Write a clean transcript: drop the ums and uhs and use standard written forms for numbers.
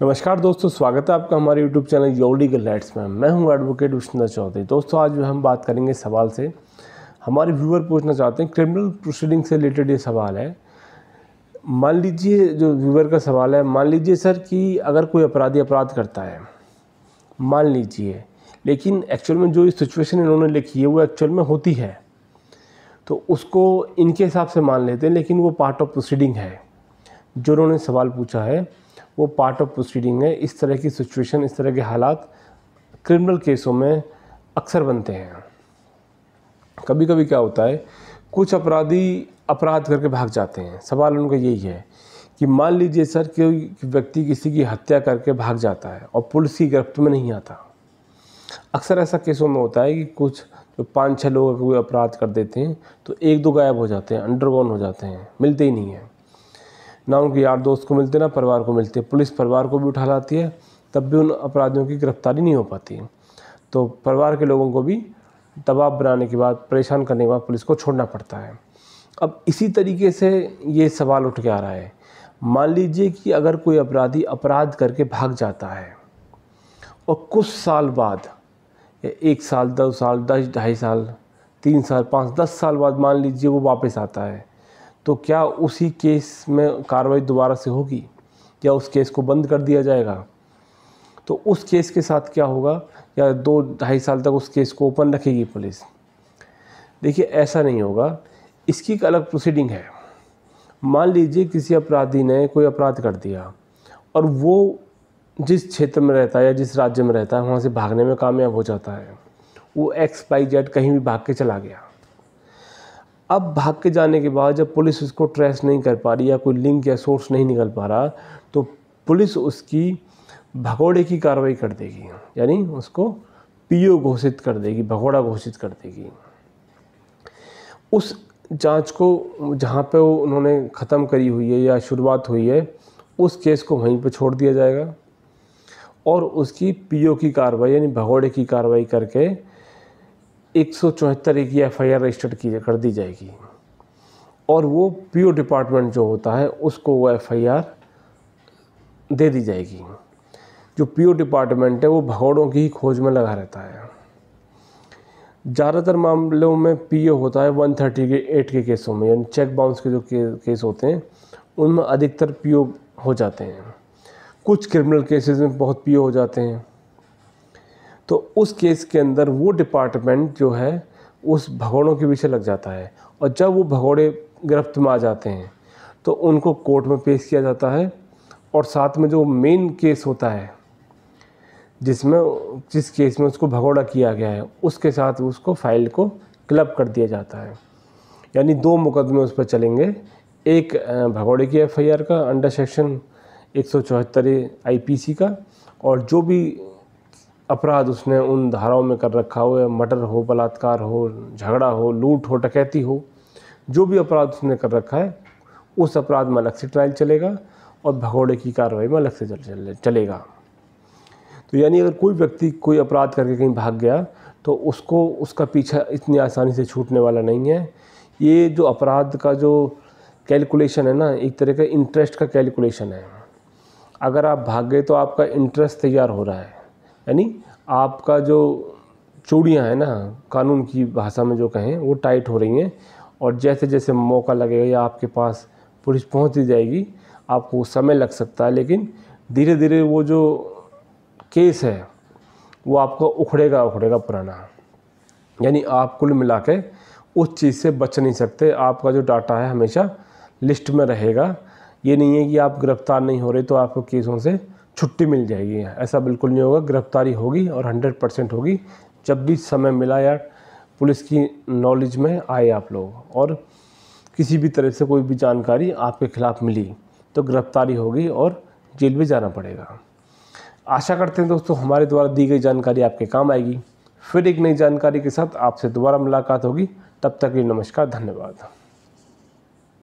नमस्कार दोस्तों, स्वागत है आपका हमारे YouTube channel your legal rights में। मैं हूं एडवोकेट विष्णु चौधरी। दोस्तों, आज जो हम बात करेंगे सवाल से, हमारे व्यूअर पूछना चाहते हैं, क्रिमिनल प्रोसीडिंग से रिलेटेड ये सवाल है। मान लीजिए, जो व्यूअर का सवाल है, मान लीजिए सर कि अगर कोई अपराधी अपराध करता है, मान लीजिए, लेकिन एक्चुअल में जो सिचुएशन इन्होंने लिखी है वो एक्चुअल में होती है, तो उसको इनके हिसाब से मान लेते हैं, लेकिन वो पार्ट ऑफ प्रोसीडिंग है। जो उन्होंने सवाल पूछा है वो पार्ट ऑफ प्रोसीडिंग है। इस तरह की सिचुएशन, इस तरह के हालात क्रिमिनल केसों में अक्सर बनते हैं। कभी कभी क्या होता है, कुछ अपराधी अपराध करके भाग जाते हैं। सवाल उनका यही है कि मान लीजिए सर, कोई व्यक्ति किसी की हत्या करके भाग जाता है और पुलिस की गिरफ्त में नहीं आता। अक्सर ऐसा केसों में होता है कि कुछ जो 5-6 लोग कोई अपराध कर देते हैं तो 1-2 गायब हो जाते हैं, अंडरगोन हो जाते हैं, मिलते ही नहीं हैं। ना उनके यार दोस्त को मिलते, ना परिवार को मिलते। पुलिस परिवार को भी उठा लाती है, तब भी उन अपराधियों की गिरफ्तारी नहीं हो पाती। तो परिवार के लोगों को भी दबाव बनाने के बाद, परेशान करने के बाद पुलिस को छोड़ना पड़ता है। अब इसी तरीके से ये सवाल उठ के आ रहा है। मान लीजिए कि अगर कोई अपराधी अपराध करके भाग जाता है और कुछ साल बाद, 1 साल, 2 साल, 10, 2.5 साल, 3 साल, 5, 10 साल बाद मान लीजिए वो वापस आता है, तो क्या उसी केस में कार्रवाई दोबारा से होगी या उस केस को बंद कर दिया जाएगा? तो उस केस के साथ क्या होगा, या 2-2.5 साल तक उस केस को ओपन रखेगी पुलिस? देखिए, ऐसा नहीं होगा। इसकी एक अलग प्रोसीडिंग है। मान लीजिए किसी अपराधी ने कोई अपराध कर दिया और वो जिस क्षेत्र में रहता है या जिस राज्य में रहता है वहाँ से भागने में कामयाब हो जाता है। वो XYZ कहीं भी भाग के चला गया। अब भाग के जाने के बाद जब पुलिस उसको ट्रेस नहीं कर पा रही या कोई लिंक या सोर्स नहीं निकल पा रहा, तो पुलिस उसकी भगोड़े की कार्रवाई कर देगी, यानी उसको PO घोषित कर देगी, भगोड़ा घोषित कर देगी। उस जांच को जहाँ पे उन्होंने ख़त्म करी हुई है या शुरुआत हुई है, उस केस को वहीं पे छोड़ दिया जाएगा और उसकी PO की कार्रवाई यानी भगोड़े की कार्रवाई करके 174 की FIR रजिस्टर्ड कर दी जाएगी और वो PO डिपार्टमेंट जो होता है उसको वो FIR दे दी जाएगी। जो PO डिपार्टमेंट है वो भगोड़ों की ही खोज में लगा रहता है। ज़्यादातर मामलों में PO होता है 138 के केसों में, यानी चेक बाउंस के जो केस होते हैं उनमें अधिकतर PO हो जाते हैं। कुछ क्रिमिनल केसेस में बहुत PO हो जाते हैं। तो उस केस के अंदर वो डिपार्टमेंट जो है उस भगोड़ों के पीछे लग जाता है और जब वो भगोड़े गिरफ्त में आ जाते हैं तो उनको कोर्ट में पेश किया जाता है और साथ में जो मेन केस होता है जिस केस में उसको भगोड़ा किया गया है उसके साथ उसको फाइल को क्लब कर दिया जाता है। यानी 2 मुकदमे उस पर चलेंगे, एक भगोड़े की FIR का अंडर सेक्शन 174 IPC का, और जो भी अपराध उसने उन धाराओं में कर रखा हो, या मर्डर हो, बलात्कार हो, झगड़ा हो, लूट हो, डकैती हो, जो भी अपराध उसने कर रखा है उस अपराध में अलग से ट्रायल चलेगा और भगोड़े की कार्रवाई में अलग से चलेगा। तो यानी अगर कोई व्यक्ति कोई अपराध करके कहीं भाग गया तो उसको उसका पीछा इतनी आसानी से छूटने वाला नहीं है। ये जो अपराध का जो कैलकुलेशन है ना, एक तरह का इंटरेस्ट का कैलकुलेशन है। अगर आप भाग गए तो आपका इंटरेस्ट तैयार हो रहा है, यानी आपका जो चूड़ियाँ हैं ना, कानून की भाषा में जो कहें, वो टाइट हो रही हैं और जैसे जैसे मौका लगेगा या आपके पास पुलिस पहुंच ही जाएगी, आपको समय लग सकता है, लेकिन धीरे धीरे वो जो केस है वो आपको उखड़ेगा पुराना। यानी आप कुल मिला के उस चीज़ से बच नहीं सकते। आपका जो डाटा है हमेशा लिस्ट में रहेगा। ये नहीं है कि आप गिरफ्तार नहीं हो रहे तो आपको केसों से छुट्टी मिल जाएगी, ऐसा बिल्कुल नहीं होगा। गिरफ्तारी होगी और 100% होगी। जब भी समय मिला या पुलिस की नॉलेज में आए आप लोग और किसी भी तरह से कोई भी जानकारी आपके खिलाफ़ मिली तो गिरफ्तारी होगी और जेल भी जाना पड़ेगा। आशा करते हैं दोस्तों हमारे द्वारा दी गई जानकारी आपके काम आएगी। फिर एक नई जानकारी के साथ आपसे दोबारा मुलाकात होगी। तब तक के लिए नमस्कार, धन्यवाद।